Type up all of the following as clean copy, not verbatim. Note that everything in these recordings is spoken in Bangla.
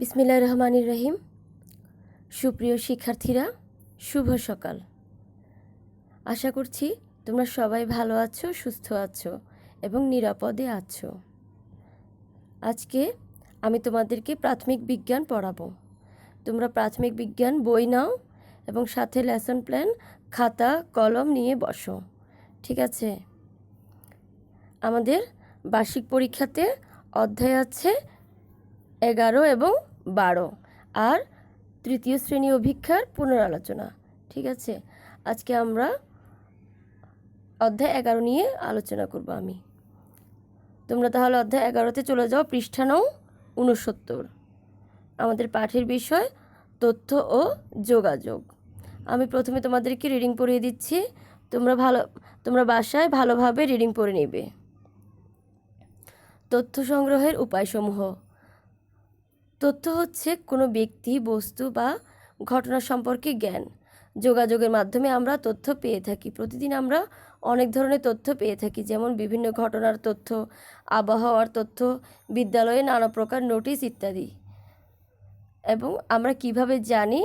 বিসমিল্লাহির রহমানির রহিম। সুপ্রিয় শিক্ষার্থীরা, শুভ সকাল। আশা করছি তোমরা সবাই ভালো আছো, সুস্থ আছো এবং নিরাপদে আছো। আজকে আমি তোমাদেরকে প্রাথমিক বিজ্ঞান পড়াবো। তোমরা প্রাথমিক বিজ্ঞান বই নাও এবং সাথে লেসন প্ল্যান, খাতা, কলম নিয়ে বসো। ঠিক আছে? আমাদের বার্ষিক পরীক্ষাতে অধ্যায় আছে 11 এবং 12 আর তৃতীয় শ্রেণী অভিক্ষার পুনরালোচনা। ঠিক আছে, আজকে আমরা অধ্যায় 11 নিয়ে আলোচনা করব আমি। তোমরা তাহলে অধ্যায় 11তে চলে যাও, পৃষ্ঠা নং 69। আমাদের পাঠের বিষয় তথ্য ও যোগাযোগ। আমি প্রথমে তোমাদেরকে রিডিং পড়িয়ে দিচ্ছি, তোমরা বাসায় ভালোভাবে রিডিং পড়ে নেবে। তথ্য সংগ্রহের উপায়সমূহ। তথ্য হচ্ছে কোনো ব্যক্তি, বস্তু বা ঘটনা সম্পর্কে জ্ঞান। যোগাযোগের মাধ্যমে আমরা তথ্য পেয়ে থাকি। প্রতিদিন আমরা অনেক ধরনের তথ্য পেয়ে থাকি, যেমন বিভিন্ন ঘটনার তথ্য, আবহাওয়ার তথ্য, বিদ্যালয়ে নানা প্রকার নোটিশ ইত্যাদি। এবং আমরা কিভাবে জানি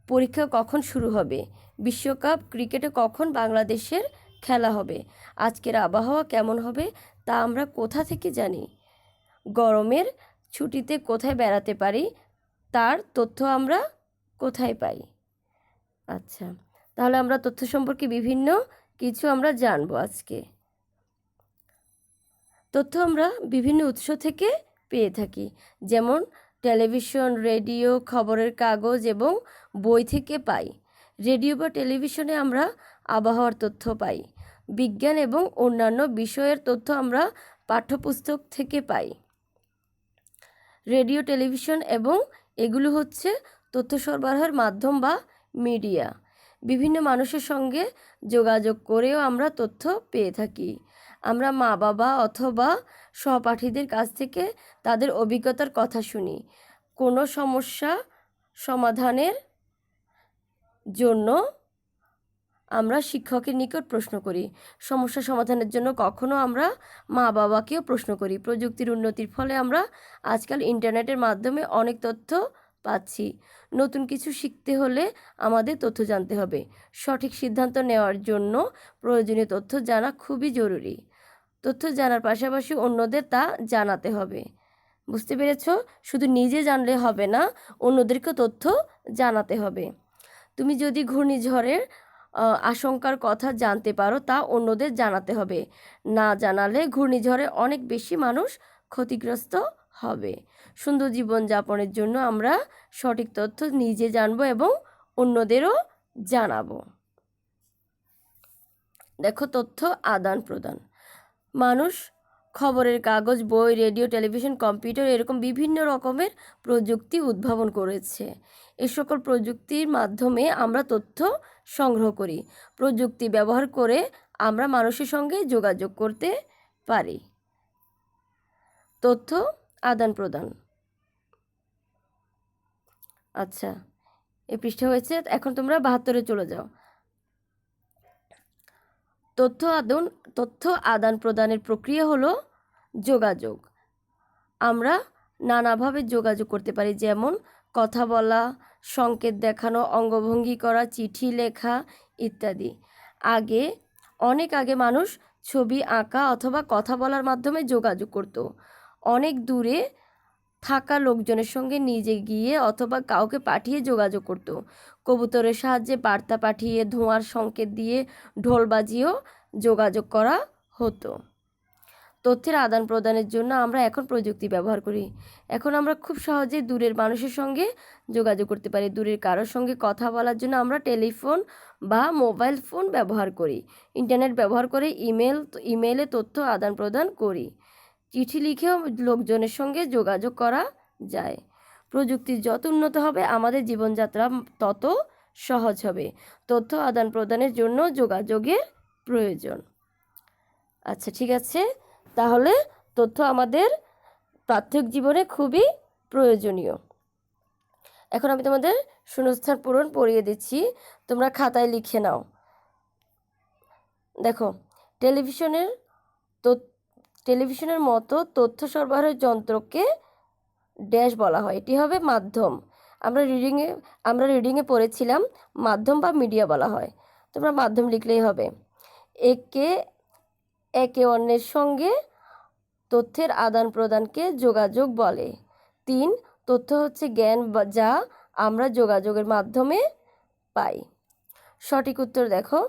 পরীক্ষা কখন শুরু হবে, বিশ্বকাপ ক্রিকেটে কখন বাংলাদেশের খেলা হবে, আজকের আবহাওয়া কেমন হবে তা আমরা কোথা থেকে জানি, গরমের ছুটিতে কোথায় বেড়াতে পারি তার তথ্য আমরা কোথায় পাই। আচ্ছা, তাহলে আমরা তথ্য সম্পর্কে বিভিন্ন কিছু আমরা জানবো আজকে। তথ্য আমরা বিভিন্ন উৎস থেকে পেয়ে থাকি, যেমন টেলিভিশন, রেডিও, খবরের কাগজ এবং বই থেকে পাই। রেডিও বা টেলিভিশনে আমরা আবহাওয়ার তথ্য পাই। বিজ্ঞান এবং অন্যান্য বিষয়ের তথ্য আমরা পাঠ্যপুস্তক থেকে পাই। রেডিও, টেলিভিশন এবং এগুলো হচ্ছে তথ্য সরবরাহের মাধ্যম বা মিডিয়া। বিভিন্ন মানুষের সঙ্গে যোগাযোগ করেও আমরা তথ্য পেয়ে থাকি। আমরা মা বাবা অথবা সহপাঠীদের কাছ থেকে তাদের অভিজ্ঞতার কথা শুনি। কোনো সমস্যা সমাধানের জন্য আমরা শিক্ষকের নিকট প্রশ্ন করি। সমস্যা সমাধানের জন্য কখনো আমরা মা বাবাকেও প্রশ্ন করি। প্রযুক্তির উন্নতির ফলে আমরা আজকাল ইন্টারনেটের মাধ্যমে অনেক তথ্য পাচ্ছি। নতুন কিছু শিখতে হলে আমাদের তথ্য জানতে হবে। সঠিক সিদ্ধান্ত নেওয়ার জন্য প্রয়োজনীয় তথ্য জানা খুবই জরুরি। তথ্য জানার পাশাপাশি অন্যদের তা জানাতে হবে। বুঝতে পেরেছ? শুধু নিজে জানলে হবে না, অন্যদেরকে তথ্য জানাতে হবে। তুমি যদি ঘূর্ণিঝড়ের আশঙ্কার কথা জানতে পারো, তা অন্যদের জানাতে হবে। না জানালে ঘূর্ণিঝড়ে অনেক বেশি মানুষ ক্ষতিগ্রস্ত হবে। সুন্দর জীবনযাপনের জন্য আমরা সঠিক তথ্য নিজে জানবো এবং অন্যদেরও জানাবো। দেখো, তথ্য আদান প্রদান। মানুষ খবরের কাগজ, বই, রেডিও, টেলিভিশন, কম্পিউটার এরকম বিভিন্ন রকমের প্রযুক্তি উদ্ভাবন করেছে। এ সকল প্রযুক্তির মাধ্যমে আমরা তথ্য সংগ্রহ করি। প্রযুক্তি ব্যবহার করে আমরা মানুষের সঙ্গে যোগাযোগ করতে পারি। তথ্য আদান প্রদান। আচ্ছা, এই পৃষ্ঠা হয়েছে, এখন তোমরা 72-এ চলে যাও। তথ্য আদান প্রদানের প্রক্রিয়া হলো যোগাযোগ। আমরা নানাভাবে যোগাযোগ করতে পারি, যেমন কথা বলা, সংকেত দেখানো, অঙ্গভঙ্গি করা, চিঠি লেখা ইত্যাদি। অনেক আগে মানুষ ছবি আঁকা অথবা কথা বলার মাধ্যমে যোগাযোগ করত। অনেক দূরে থাকা লোকজনের সঙ্গে নিজে গিয়ে অথবা কাউকে পাঠিয়ে যোগাযোগ করত। কবুতরের সাহায্যে বার্তা পাঠিয়ে, ধোঁয়ার সংকেত দিয়ে, ঢোল বাজিয়েও যোগাযোগ করা হতো। তথ্যের আদান প্রদানের জন্য আমরা এখন প্রযুক্তি ব্যবহার করি। এখন আমরা খুব সহজে দূরের মানুষের সঙ্গে যোগাযোগ করতে পারি। দূরের কারোর সঙ্গে কথা বলার জন্য আমরা টেলিফোন বা মোবাইল ফোন ব্যবহার করি। ইন্টারনেট ব্যবহার করে ইমেলে তথ্য আদান প্রদান করি। চিঠি লিখেও লোকজনের সঙ্গে যোগাযোগ করা যায়। প্রযুক্তি যত উন্নত হবে, আমাদের জীবনযাত্রা তত সহজ হবে। তথ্য আদান প্রদানের জন্য যোগাযোগের প্রয়োজন। আচ্ছা, ঠিক আছে, তাহলে তথ্য আমাদের প্রাত্যহিক জীবনে খুবই প্রয়োজনীয়। এখন আমি তোমাদের শূন্যস্থান পূরণ পড়িয়ে দিচ্ছি, তোমরা খাতায় লিখে নাও। দেখো, টেলিভিশনের মতো তথ্য সরবরাহের যন্ত্রকে ড্যাশ বলা হয়। এটি হবে মাধ্যম। আমরা রিডিংয়ে পড়েছিলাম মাধ্যম বা মিডিয়া বলা হয়। তোমরা মাধ্যম লিখলেই হবে। একে অন্যের সঙ্গে তথ্যের আদান প্রদানকে যোগাযোগ বলে। 3, তথ্য হচ্ছে জ্ঞান যা আমরা যোগাযোগের মাধ্যমে পাই। সঠিক উত্তর দেখো,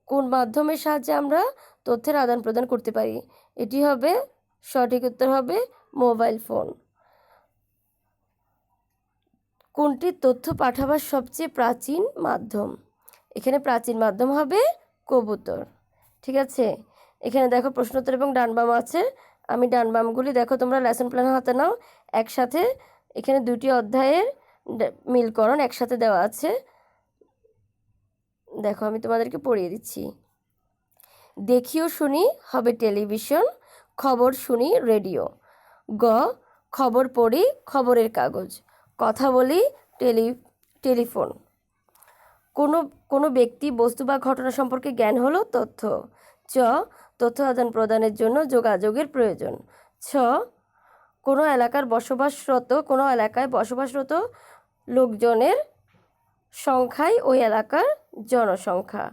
কোন মাধ্যমের সাহায্যে আমরা তথ্যের আদান প্রদান করতে পারি? এটি হবে, সঠিক উত্তর হবে মোবাইল ফোন। কোনটি তথ্য পাঠাবার সবচেয়ে প্রাচীন মাধ্যম? এখানে প্রাচীন মাধ্যম হবে কবুতর। ঠিক আছে, এখানে দেখো প্রশ্নোত্তর এবং ডান বাম আছে। আমি ডান বামগুলি দেখো, তোমরা লেসন প্ল্যান হাতে নাও, একসাথে এখানে 2টি অধ্যায়ের মিলকরণ একসাথে দেওয়া আছে। দেখো আমি তোমাদেরকে পড়িয়ে দিচ্ছি। দেখিও শুনি হবে টেলিভিশন, খবর শুনি রেডিও। গ, খবর পড়ি খবরের কাগজ, কথা বলি টেলিফোন। কোনো ব্যক্তি, বস্তু বা ঘটনা সম্পর্কে জ্ঞান হলো তথ্য। চ, তথ্য আদান প্রদানের জন্য যোগাযোগের প্রয়োজন। ছ, কোনো এলাকায় বসবাসরত লোকজনের সংখ্যাই ওই এলাকার জনসংখ্যা।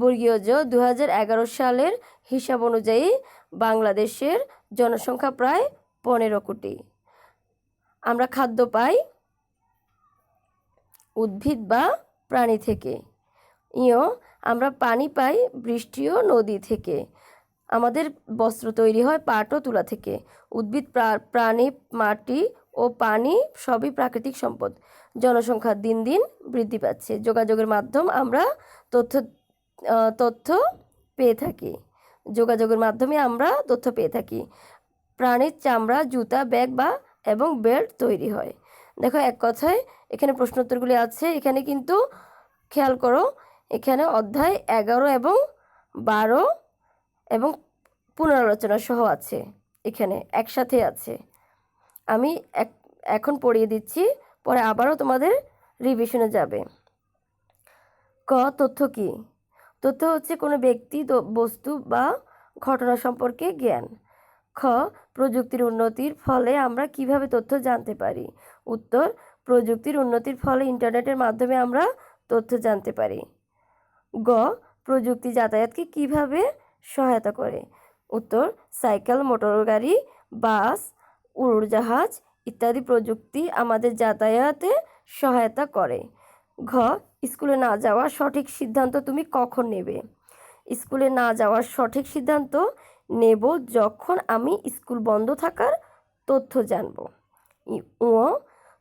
বর্গীয় জ, 2011 সালের হিসাব অনুযায়ী বাংলাদেশের জনসংখ্যা প্রায় 15 কোটি। আমরা খাদ্য পাই উদ্ভিদ বা প্রাণী থেকে। ইয়, আমরা পানি পাই বৃষ্টি ও নদী থেকে। আমাদের বস্ত্র তৈরি হয় পাট ও তুলা থেকে। উদ্ভিদ, প্রাণী, মাটি ও পানি সবই প্রাকৃতিক সম্পদ। জনসংখ্যা দিন দিন বৃদ্ধি পাচ্ছে। যোগাযোগের মাধ্যম, আমরা তথ্য পেয়ে থাকি। যোগাযোগের মাধ্যমে আমরা তথ্য পেয়ে থাকি। প্রাণীর চামড়া, জুতা, ব্যাগ এবং বেল্ট তৈরি হয়। দেখো এক কথায় এখানে প্রশ্নোত্তরগুলি আছে। এখানে কিন্তু খেয়াল করো, এখানে অধ্যায় 11 এবং 12 এবং পুনরালোচনা সহ আছে, এখানে একসাথে আছে। আমি এখন পড়িয়ে দিচ্ছি, পরে আবারও তোমাদের রিভিশনে যাবে। ক, তথ্য কি? তথ্য হচ্ছে কোনো ব্যক্তি, বস্তু বা ঘটনা সম্পর্কে জ্ঞান। খ, প্রযুক্তির উন্নতির ফলে আমরা কিভাবে তথ্য জানতে পারি? উত্তর, প্রযুক্তির উন্নতির ফলে ইন্টারনেটের মাধ্যমে আমরা তথ্য জানতে পারি। গ, প্রযুক্তি যাতায়াতকে কিভাবে সহায়তা করে? উত্তর, সাইকেল, মোটরগাড়ি, বাস, উড়োজাহাজ ইত্যাদি প্রযুক্তি আমাদের যাতায়াতে সহায়তা করে। ঘ, স্কুলে না যাওয়ার সঠিক সিদ্ধান্ত তুমি কখন নেবে? স্কুলে না যাওয়ার সঠিক সিদ্ধান্ত নেব যখন আমি স্কুল বন্ধ থাকার তথ্য জানব। ও,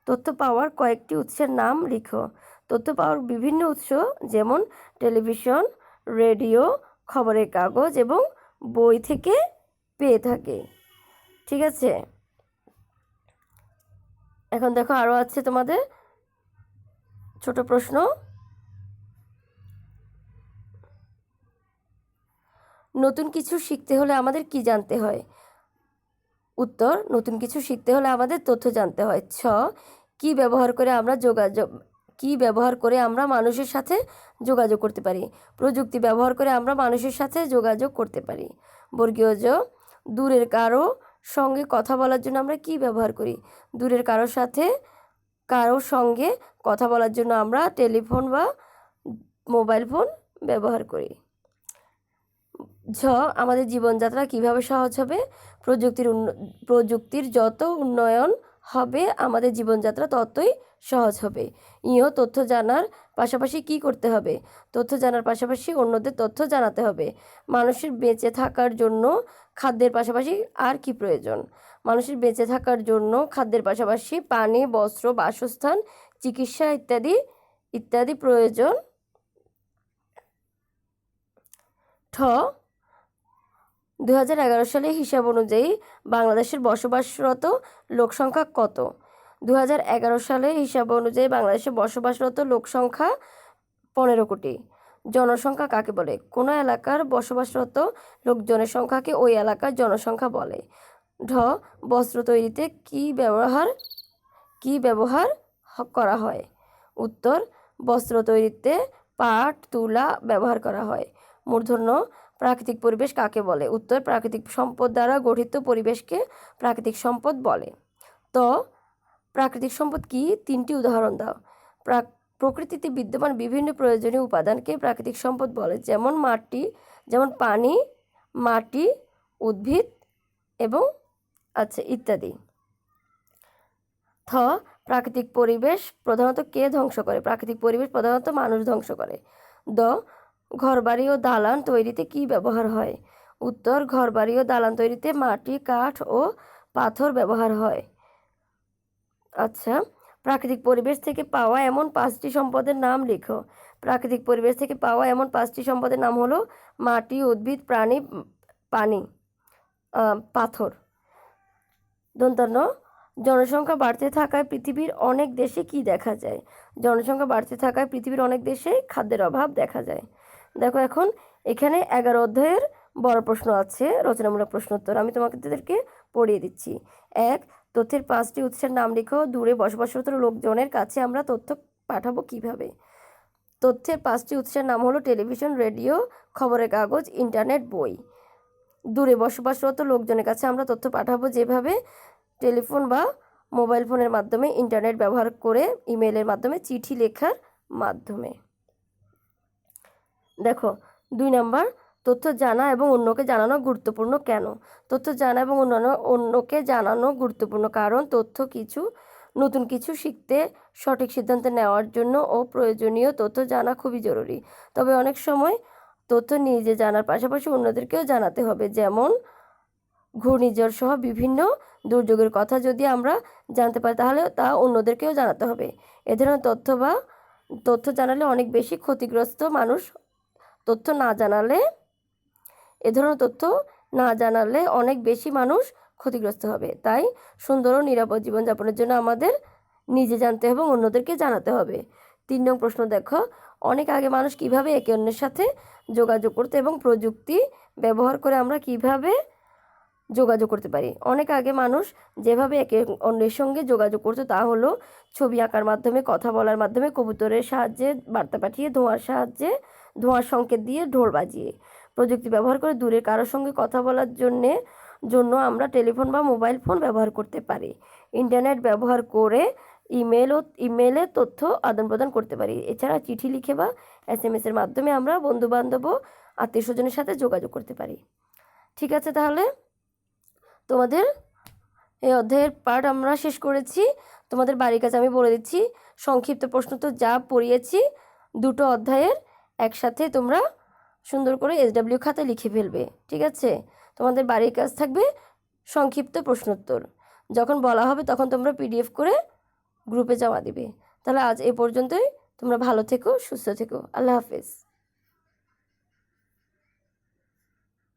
তথ্য পাওয়ার কয়েকটি উৎসের নাম লিখো। তথ্য পাওয়ার বিভিন্ন উৎস যেমন টেলিভিশন, রেডিও, খবরের কাগজ এবং বই থেকে পেয়ে থাকে। ঠিক আছে, এখন দেখো আরও আছে তোমাদের ছোট প্রশ্ন। নতুন কিছু শিখতে হলে আমাদের কি জানতে হয়? উত্তর, নতুন কিছু শিখতে হলে আমাদের তথ্য জানতে হয়। ছ, কি ব্যবহার করে আমরা মানুষের সাথে যোগাযোগ করতে পারি? প্রযুক্তি ব্যবহার করে আমরা মানুষের সাথে যোগাযোগ করতে পারি। বর্গীয় জ, দূরের কারো সঙ্গে কথা বলার জন্য আমরা কি ব্যবহার করি? দূরের কারো সঙ্গে কথা বলার জন্য আমরা টেলিফোন বা মোবাইল ফোন ব্যবহার করি। ঝ, আমাদের জীবনযাত্রা কিভাবে সহজ হবে? প্রযুক্তির যত উন্নয়ন হবে আমাদের জীবনযাত্রা ততই সহজ হবে। ইও, তথ্য জানার পাশাপাশি কি করতে হবে? তথ্য জানার পাশাপাশি অন্যদের তথ্য জানাতে হবে। মানুষের বেঁচে থাকার জন্য খাদ্যের পাশাপাশি আর কি প্রয়োজন? মানুষের বেঁচে থাকার জন্য খাদ্যের পাশাপাশি পানি, বস্ত্র, বাসস্থান, চিকিৎসা ইত্যাদি প্রয়োজন। ঠ, 2011 সালের হিসাব অনুযায়ী বাংলাদেশের বসবাসরত লোকসংখ্যা কত? 2011 সালের হিসাব অনুযায়ী বাংলাদেশের বসবাসরত লোকসংখ্যা 15 কোটি। জনসংখ্যা কাকে বলে? কোনো এলাকার বসবাসরত লোকজনের সংখ্যাকে ওই এলাকার জনসংখ্যা বলে। ঢ, বস্ত্র তৈরিতে কি ব্যবহার করা হয়? উত্তর, বস্ত্র তৈরিতে পাট, তুলা ব্যবহার করা হয়। মূর্ধন্য, প্রাকৃতিক পরিবেশ কাকে বলে? উত্তর, প্রাকৃতিক সম্পদ দ্বারা গঠিত পরিবেশকে প্রাকৃতিক সম্পদ বলে। তো প্রাকৃতিক সম্পদ কি? 3টি উদাহরণ দাও। প্রকৃতিতে বিদ্যমান বিভিন্ন প্রয়োজনীয় উপাদানকে প্রাকৃতিক সম্পদ বলে, যেমন পানি, মাটি, উদ্ভিদ এবং ইত্যাদি। প্রাকৃতিক পরিবেশ প্রধানত কে ধ্বংস করে? প্রাকৃতিক পরিবেশ প্রধানত মানুষ ধ্বংস করে। ঘরবাড়ি ও দালান তৈরিতে কি ব্যবহার হয়? উত্তর, ঘরবাড়ি ও দালান তৈরিতে মাটি, কাঠ ও পাথর ব্যবহার হয়। প্রাকৃতিক পরিবেশ থেকে পাওয়া এমন 5টি সম্পদের নাম লিখো। প্রাকৃতিক পরিবেশ থেকে পাওয়া এমন 5টি সম্পদের নাম হলো মাটি, উদ্ভিদ, প্রাণী, পানি, পাথর। দন্তান্ন, জনসংখ্যা বাড়তে থাকায় পৃথিবীর অনেক দেশে কি দেখা যায়? জনসংখ্যা বাড়তে থাকায় পৃথিবীর অনেক দেশেই খাদ্যের অভাব দেখা যায়। দেখো, এখন এখানে 11 অধ্যায়ের বড় প্রশ্ন আছে, রচনামূলক প্রশ্নোত্তর। আমি তোমাদেরকে পড়িয়ে দিচ্ছি। 1, তথ্যের 5টি উৎসের নাম লিখো। দূরে বসবাসরত লোকজনের কাছে আমরা তথ্য পাঠাবো কিভাবে? তথ্যের 5টি উৎসের নাম হলো টেলিভিশন, রেডিও, খবরের কাগজ, ইন্টারনেট, বই। দূরে বসবাসরত লোকজনের কাছে আমরা তথ্য পাঠাবো যেভাবে: টেলিফোন বা মোবাইল ফোনের মাধ্যমে, ইন্টারনেট ব্যবহার করে, ইমেলের মাধ্যমে, চিঠি লেখার মাধ্যমে। দেখো, 2 নাম্বার, তথ্য জানা এবং অন্যকে জানানো গুরুত্বপূর্ণ কেন? তথ্য জানা এবং অন্যকে জানানো গুরুত্বপূর্ণ কারণ নতুন কিছু শিখতে, সঠিক সিদ্ধান্ত নেওয়ার জন্য ও প্রয়োজনীয় তথ্য জানা খুবই জরুরি। তবে অনেক সময় তথ্য নিজে জানার পাশাপাশি অন্যদেরকেও জানাতে হবে। যেমন ঘূর্ণিঝড় সহ বিভিন্ন দুর্যোগের কথা যদি আমরা জানতে পারি তাহলে তা অন্যদেরকেও জানাতে হবে। এ ধরনের তথ্য জানালে অনেক বেশি ক্ষতিগ্রস্ত মানুষ অনেক বেশি মানুষ ক্ষতিগ্রস্ত হবে। তাই সুন্দর ও নিরাপদ জীবনযাপনের জন্য আমাদের নিজে জানতে হবে এবং অন্যদেরকে জানাতে হবে। 3 নং প্রশ্ন দেখো, অনেক আগে মানুষ কিভাবে একে অন্যের সাথে যোগাযোগ করতে এবং প্রযুক্তি ব্যবহার করে আমরা কিভাবে যোগাযোগ করতে পারি? অনেক আগে মানুষ যেভাবে একে অন্যের সঙ্গে যোগাযোগ করতো তা হলো ছবি আঁকার মাধ্যমে, কথা বলার মাধ্যমে, কবুতরের সাহায্যে বার্তা পাঠিয়ে, ধোঁয়ার সংকেত দিয়ে, ঢোল বাজিয়ে। প্রযুক্তি ব্যবহার করে দূরের কারোর সঙ্গে কথা বলার জন্য আমরা টেলিফোন বা মোবাইল ফোন ব্যবহার করতে পারি। ইন্টারনেট ব্যবহার করে ইমেলে তথ্য আদান প্রদান করতে পারি। এছাড়া চিঠি লিখে বা SMS এর মাধ্যমে আমরা বন্ধুবান্ধব ও আত্মীয় স্বজনের সাথে যোগাযোগ করতে পারি। ঠিক আছে, তাহলে তোমাদের এই অধ্যায়ের পাঠ আমরা শেষ করেছি। তোমাদের বাড়ির কাছে আমি বলে দিচ্ছি, সংক্ষিপ্ত প্রশ্ন তো যা পড়িয়েছি 2টো অধ্যায়ের একসাথে তোমরা সুন্দর করে SW খাতায় লিখে ফেলবে। ঠিক আছে, তোমাদের বাড়ির কাজ থাকবে সংক্ষিপ্ত প্রশ্নোত্তর। যখন বলা হবে তখন তোমরা PDF করে গ্রুপে জমা দিবে। তাহলে আজ এ পর্যন্তই। তোমরা ভালো থেকো, সুস্থ থেকো। আল্লাহ হাফেজ।